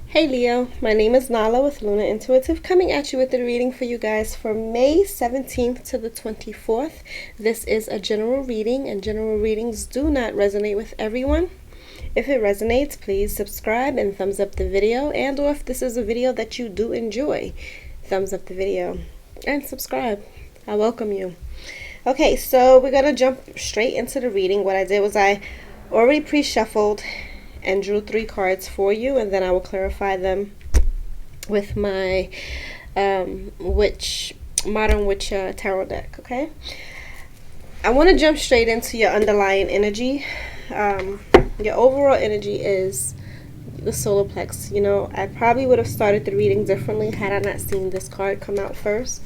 Hey Leo, my name is Nala with Luna Intuitive, coming at you with the reading for you guys for May 17th to the 24th. This is a general reading, and general readings do not resonate with everyone. If it resonates, please subscribe and thumbs up the video, and or if this is a video that you do enjoy, thumbs up the video and subscribe. I welcome you. Okay, so we're going to jump straight into the reading. What I did was I already pre-shuffled and drew 3 cards for you, and then I will clarify them with my Modern Witch tarot deck. Okay, I want to jump straight into your underlying energy. Your overall energy is the solar plex. You know, I probably would have started the reading differently had I not seen this card come out first.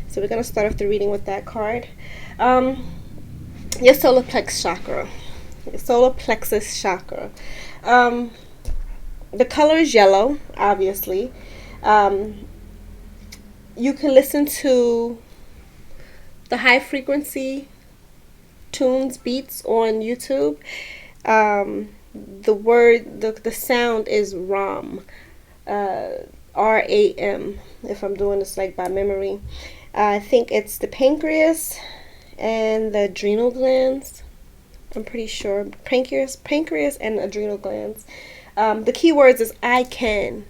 So we're going to start off the reading with that card. Your solar plex chakra. Your solar plexus chakra. The color is yellow, obviously. You can listen to the high frequency tunes, beats on YouTube. The sound is Ram, RAM, if I'm doing this like by memory. I think it's the pancreas and the adrenal glands. I'm pretty sure pancreas and adrenal glands. The key words is I can.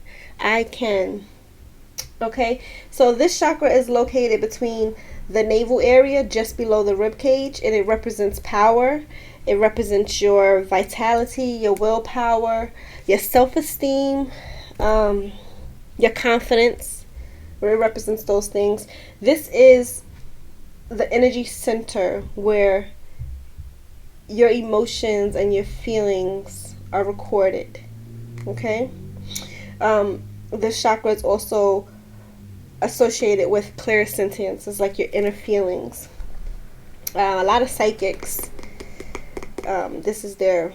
Okay, so this chakra is located between the navel area, just below the rib cage, and it represents power. It represents your vitality, your willpower, your self-esteem, your confidence. It represents those things. This is the energy center where your emotions and your feelings are recorded. Okay, this chakra is also associated with clairsentience. It's like your inner feelings. A lot of psychics, this is their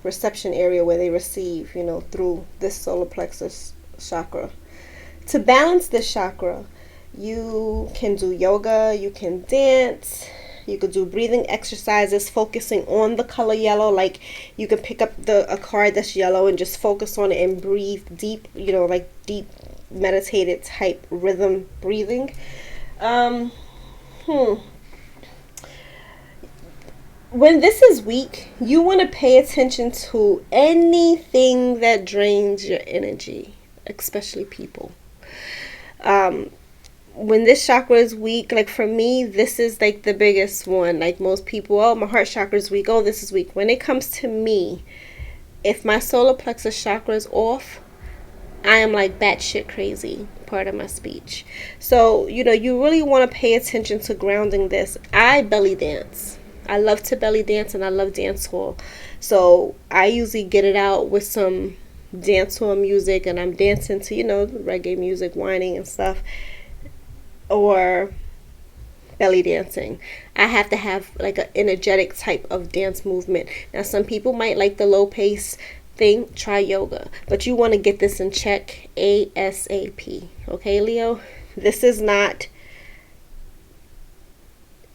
reception area where they receive, through this solar plexus chakra. To balance this chakra, you can do yoga, you can dance, you could do breathing exercises focusing on the color yellow. Like you can pick up a card that's yellow and just focus on it and breathe deep, like deep meditated type rhythm breathing. When this is weak, you want to pay attention to anything that drains your energy, especially people. When this chakra is weak, like for me, this is like the biggest one. Like most people, oh, my heart chakra is weak, oh, this is weak. When it comes to me, if my solar plexus chakra is off, I am like batshit crazy, part of my speech. So, you really want to pay attention to grounding this. I belly dance. I love to belly dance, and I love dance hall. So I usually get it out with some dance hall music, and I'm dancing to, reggae music, whining and stuff, or belly dancing. I have to have like an energetic type of dance movement. Now, some people might like the low pace thing. Try yoga, but you want to get this in check ASAP. Okay, Leo? This is not...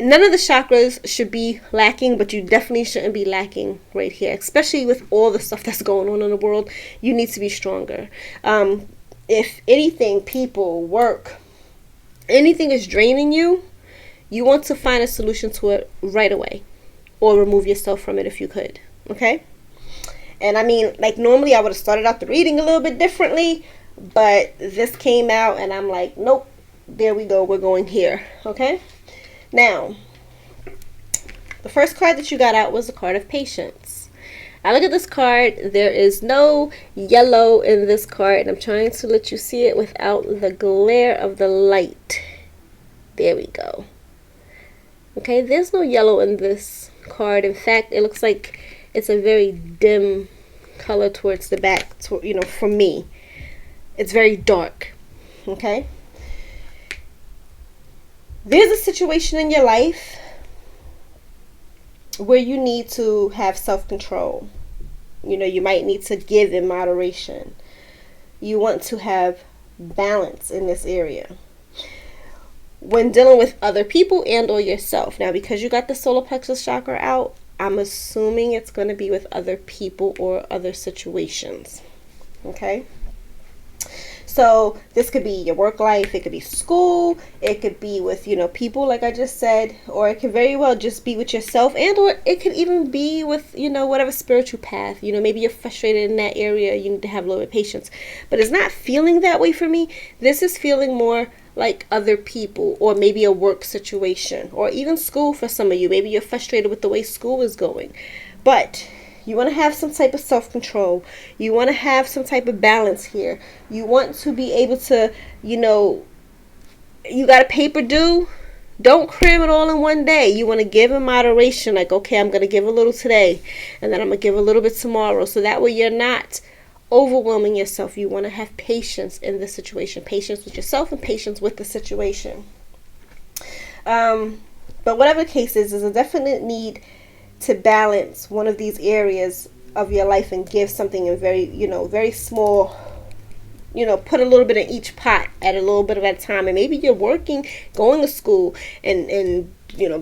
None of the chakras should be lacking, but you definitely shouldn't be lacking right here, especially with all the stuff that's going on in the world. You need to be stronger. If anything, people, work, anything is draining you, you want to find a solution to it right away, or remove yourself from it if you could. Okay? And I mean, like normally I would have started out the reading a little bit differently, but this came out and I'm like, nope, there we go, we're going here. Okay? Now, the first card that you got out was the card of patience. I look at this card, there is no yellow in this card, and I'm trying to let you see it without the glare of the light. There we go. Okay, there's no yellow in this card. In fact, it looks like it's a very dim color towards the back, for me. It's very dark. Okay? There's a situation in your life where you need to have self-control. You might need to give in moderation. You want to have balance in this area when dealing with other people and or yourself. Now, because you got the solar plexus chakra out, I'm assuming it's going to be with other people or other situations. Okay? So this could be your work life, it could be school, it could be with, people like I just said, or it could very well just be with yourself, and or it could even be with, whatever spiritual path. Maybe you're frustrated in that area, you need to have a little bit of patience. But it's not feeling that way for me. This is feeling more like other people, or maybe a work situation, or even school for some of you. Maybe you're frustrated with the way school is going. But you want to have some type of self-control. You want to have some type of balance here. You want to be able to, you got a paper due. Don't cram it all in one day. You want to give in moderation. Like, okay, I'm going to give a little today, and then I'm going to give a little bit tomorrow. So that way you're not overwhelming yourself. You want to have patience in this situation. Patience with yourself and patience with the situation. But whatever the case is, there's a definite need to balance one of these areas of your life and give something in very, very small, put a little bit in each pot at a little bit of a time. And maybe you're working, going to school, and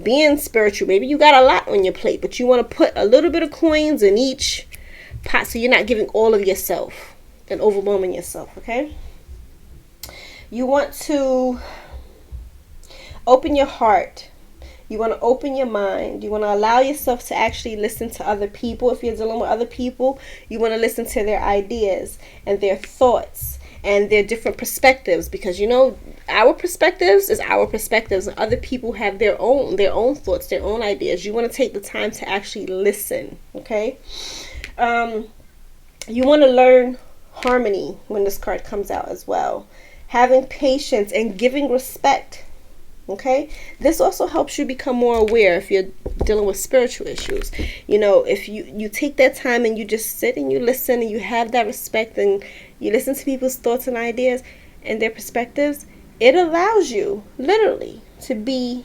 being spiritual. Maybe you got a lot on your plate, but you want to put a little bit of coins in each pot so you're not giving all of yourself and overwhelming yourself, okay? You want to open your heart. You want to open your mind. You want to allow yourself to actually listen to other people. If you're dealing with other people, you want to listen to their ideas and their thoughts and their different perspectives, because our perspectives is our perspectives, and other people have their own thoughts, their own ideas. You want to take the time to actually listen, okay? You want to learn harmony when this card comes out as well. Having patience and giving respect. Okay, this also helps you become more aware if you're dealing with spiritual issues. If you take that time and you just sit and you listen and you have that respect and you listen to people's thoughts and ideas and their perspectives, it allows you literally to become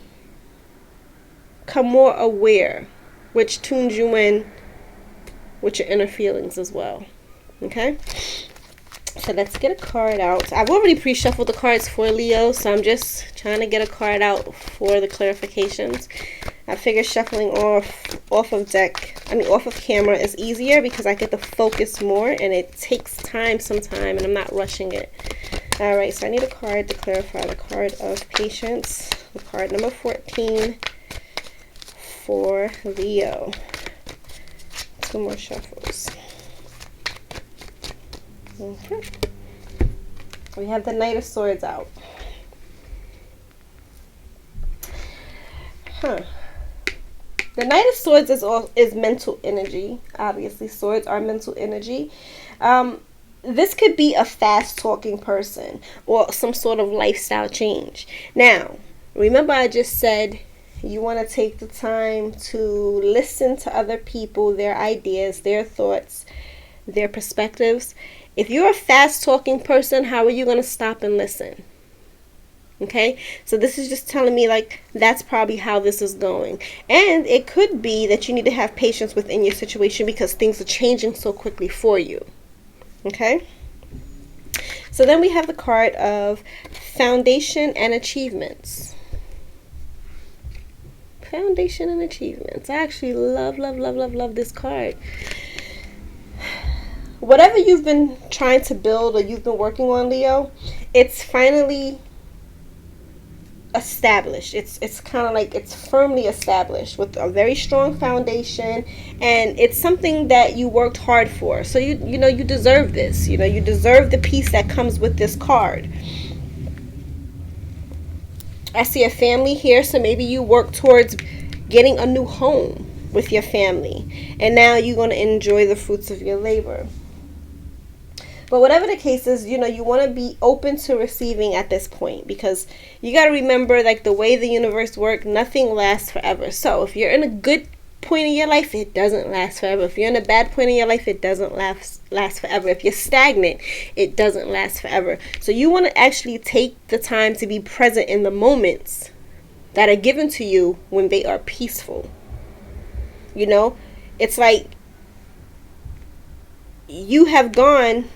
more aware, which tunes you in with your inner feelings as well. Okay? So let's get a card out. I've already pre-shuffled the cards for Leo, so I'm just trying to get a card out for the clarifications. I figure shuffling off of camera is easier because I get to focus more, and it takes time sometime, and I'm not rushing it. Alright, so I need a card to clarify the card of patience. The card number 14 for Leo. 2 more shuffles. Okay. We have the Knight of Swords out. The Knight of Swords is mental energy. Obviously, swords are mental energy. This could be a fast-talking person or some sort of lifestyle change. Now, remember I just said you want to take the time to listen to other people, their ideas, their thoughts, their perspectives. If you're a fast-talking person, how are you going to stop and listen? Okay, so this is just telling me that's probably how this is going. And it could be that you need to have patience within your situation because things are changing so quickly for you. Okay, so then we have the card of Foundation and Achievements. Foundation and Achievements. I actually love this card. Whatever you've been trying to build or you've been working on, Leo, it's finally established. It's kind of like it's firmly established with a very strong foundation, and it's something that you worked hard for. So you deserve this. You deserve the peace that comes with this card. I see a family here, so maybe you work towards getting a new home with your family, and now you're going to enjoy the fruits of your labor. But whatever the case is, you want to be open to receiving at this point, because you got to remember, the way the universe works, nothing lasts forever. So if you're in a good point in your life, it doesn't last forever. If you're in a bad point in your life, it doesn't last forever. If you're stagnant, it doesn't last forever. So you want to actually take the time to be present in the moments that are given to you when they are peaceful. It's like you have gone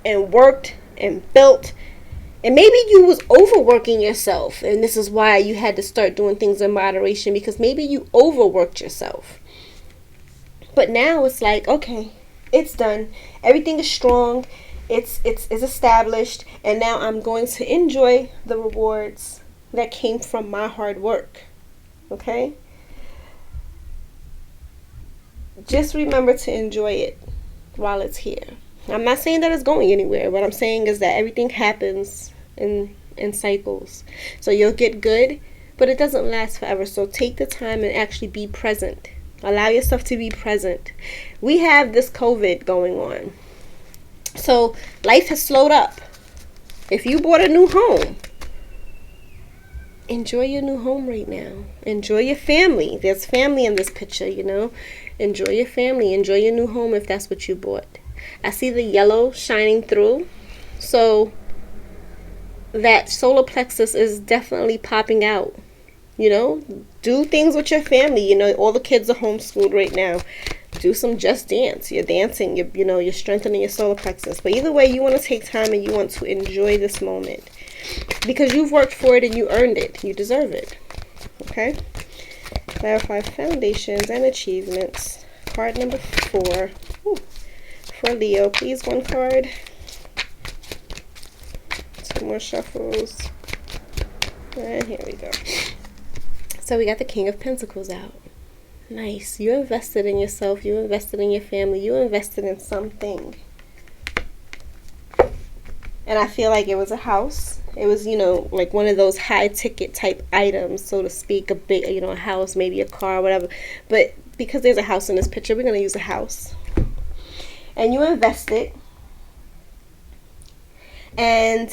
and worked and built, and maybe you was overworking yourself, and this is why you had to start doing things in moderation, because maybe you overworked yourself. But now it's like, okay, it's done, everything is strong, It's established, and now I'm going to enjoy the rewards that came from my hard work. Okay? Just remember to enjoy it while it's here. I'm not saying that it's going anywhere. What I'm saying is that everything happens in cycles. So you'll get good, but it doesn't last forever. So take the time and actually be present. Allow yourself to be present. We have this COVID going on. So life has slowed up. If you bought a new home, enjoy your new home right now. Enjoy your family. There's family in this picture, you know. Enjoy your family. Enjoy your new home if that's what you bought. I see the yellow shining through. So that solar plexus is definitely popping out. You know, do things with your family. You know, all the kids are homeschooled right now. Do some just dance. You're dancing. You're strengthening your solar plexus. But either way, you want to take time and you want to enjoy this moment. Because you've worked for it and you earned it. You deserve it. Okay? Clarify foundations and achievements. Card number 4. Ooh. For Leo, please, one card. 2 more shuffles. And here we go. So we got the King of Pentacles out. Nice. You invested in yourself. You invested in your family. You invested in something. And I feel like it was a house. It was, like one of those high ticket type items, so to speak. A big, a house, maybe a car, whatever. But because there's a house in this picture, we're going to use a house. And you invested. And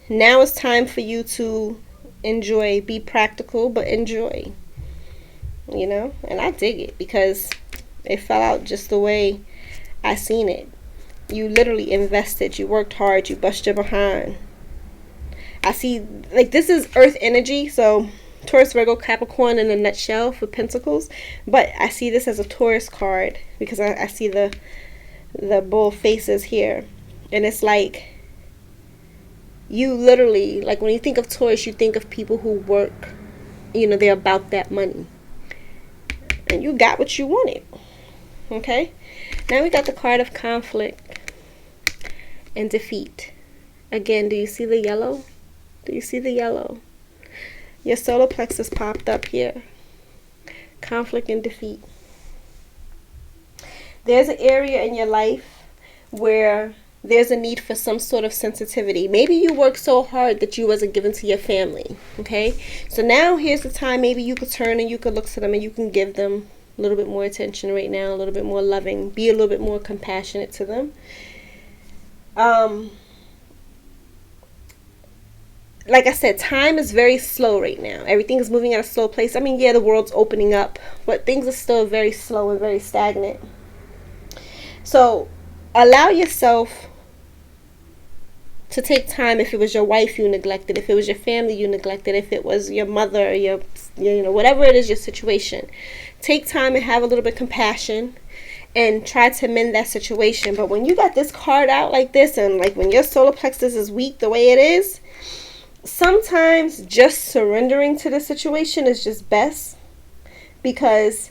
now it's time for you to enjoy. Be practical, but enjoy. And I dig it because it fell out just the way I seen it. You literally invested. You worked hard. You bust your behind. I see, this is earth energy, so Taurus, Virgo, Capricorn in a nutshell for Pentacles. But I see this as a Taurus card because I see the bull faces here. And it's like, you literally, when you think of Taurus, you think of people who work, they're about that money. And you got what you wanted. Okay? Now we got the card of conflict and defeat. Again, do you see the yellow? Do you see the yellow? Your solar plexus popped up here. Conflict and defeat. There's an area in your life where there's a need for some sort of sensitivity. Maybe you worked so hard that you wasn't given to your family. Okay? So now here's the time. Maybe you could turn and you could look to them and you can give them a little bit more attention right now, a little bit more loving. Be a little bit more compassionate to them. Like I said, time is very slow right now. Everything is moving at a slow pace. I mean, yeah, the world's opening up, but things are still very slow and very stagnant. So allow yourself to take time. If it was your wife you neglected, if it was your family you neglected, if it was your mother, your whatever it is, your situation, take time and have a little bit of compassion and try to mend that situation. But when you got this card out like this, and when your solar plexus is weak the way it is, sometimes just surrendering to the situation is just best, because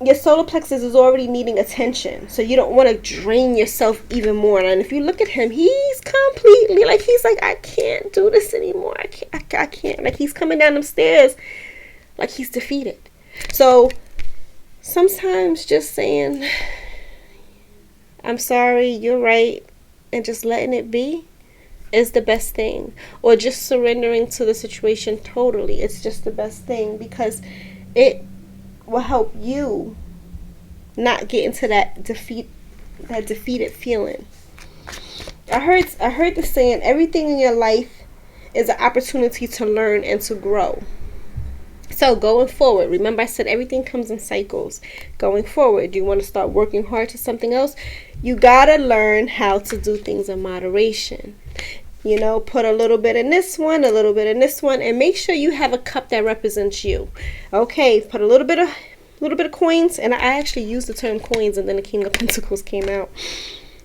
your solar plexus is already needing attention. So you don't want to drain yourself even more. And if you look at him, he's completely he's like, I can't do this anymore. I can't. He's coming down them stairs like he's defeated. So sometimes just saying, I'm sorry, you're right, and just letting it be is the best thing. Or just surrendering to the situation totally. It's just the best thing, because it will help you not get into that defeated feeling. I heard the saying, everything in your life is an opportunity to learn and to grow. So going forward, remember I said everything comes in cycles. Going forward, you want to start working hard to something else, you gotta learn how to do things in moderation. Put a little bit in this one, a little bit in this one, and make sure you have a cup that represents you. Okay, put a little bit of coins, and I actually used the term coins, and then the King of Pentacles came out.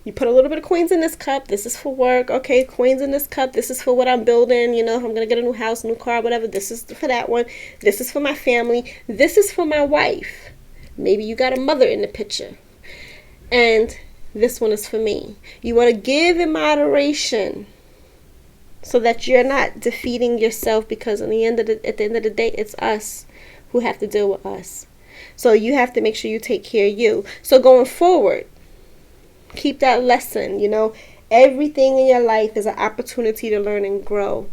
You put a little bit of coins in this cup. This is for work. Okay, coins in this cup. This is for what I'm building. If I'm going to get a new house, new car, whatever. This is for that one. This is for my family. This is for my wife. Maybe you got a mother in the picture. And This one is for me. You want to give in moderation so that you're not defeating yourself, because at the end of the day, it's us who have to deal with us. So you have to make sure you take care of you. So going forward, keep that lesson. Everything in your life is an opportunity to learn and grow.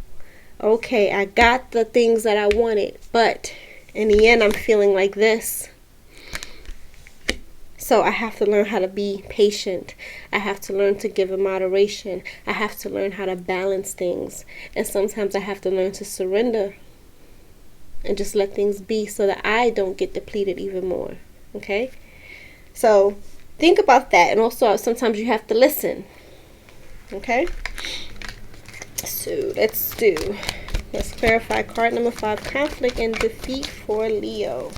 Okay, I got the things that I wanted, but in the end, I'm feeling like this. So I have to learn how to be patient. I have to learn to give in moderation. I have to learn how to balance things. And sometimes I have to learn to surrender and just let things be so that I don't get depleted even more. Okay? So think about that. And also, sometimes you have to listen. Okay? So let's clarify card number 5, conflict and defeat for Leo.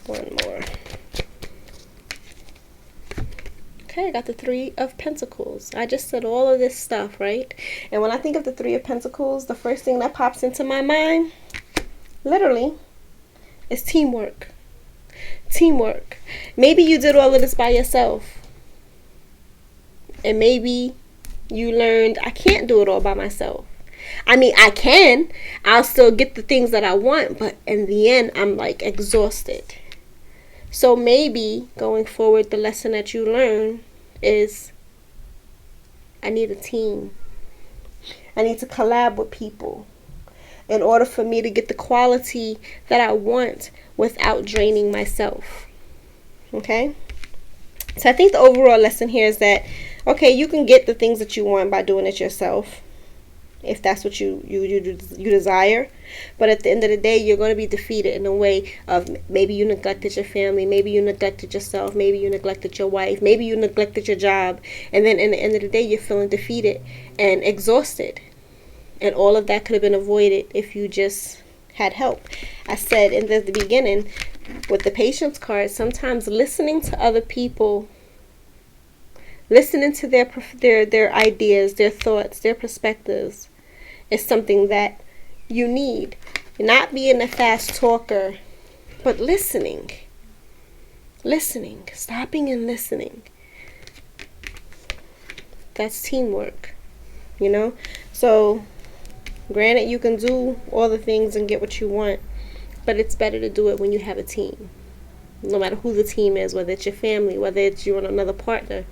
One more. Okay, I got the 3 of Pentacles. I just said all of this stuff, right? And when I think of the 3 of Pentacles, the first thing that pops into my mind, literally, is teamwork. Teamwork. Maybe you did all of this by yourself. And maybe you learned, I can't do it all by myself. I mean, I can. I'll still get the things that I want, but in the end, I'm like exhausted. So maybe going forward, the lesson that you learn is I need a team. I need to collab with people in order for me to get the quality that I want without draining myself. Okay? So I think the overall lesson here is that, okay, you can get the things that you want by doing it yourself, if that's what you desire. But at the end of the day, you're going to be defeated in a way of maybe you neglected your family, maybe you neglected yourself, maybe you neglected your wife, maybe you neglected your job. And then in the end of the day, you're feeling defeated and exhausted. And all of that could have been avoided if you just had help. I said in the beginning with the patience card, sometimes listening to other people, listening to their ideas, their thoughts, their perspectives is something that you need. Not being a fast talker, but listening, stopping and listening. That's teamwork, So granted, you can do all the things and get what you want, but it's better to do it when you have a team. No matter who the team is, whether it's your family, whether it's you and another partner,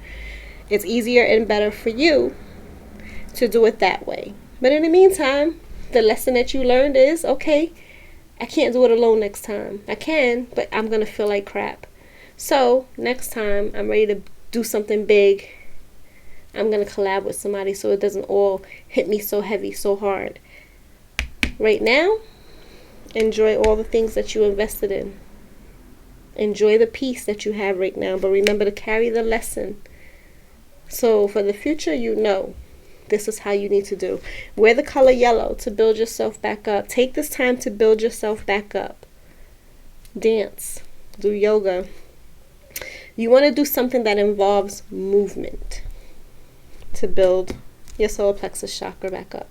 it's easier and better for you to do it that way. But in the meantime, the lesson that you learned is, okay, I can't do it alone next time. I can, but I'm going to feel like crap. So next time I'm ready to do something big, I'm going to collab with somebody so it doesn't all hit me so heavy, so hard. Right now, enjoy all the things that you invested in. Enjoy the peace that you have right now, but remember to carry the lesson. So for the future, this is how you need to do. Wear the color yellow to build yourself back up. Take this time to build yourself back up. Dance. Do yoga. You want to do something that involves movement to build your solar plexus chakra back up.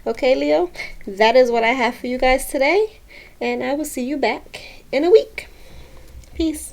Okay, Leo, that is what I have for you guys today. And I will see you back in a week. Peace.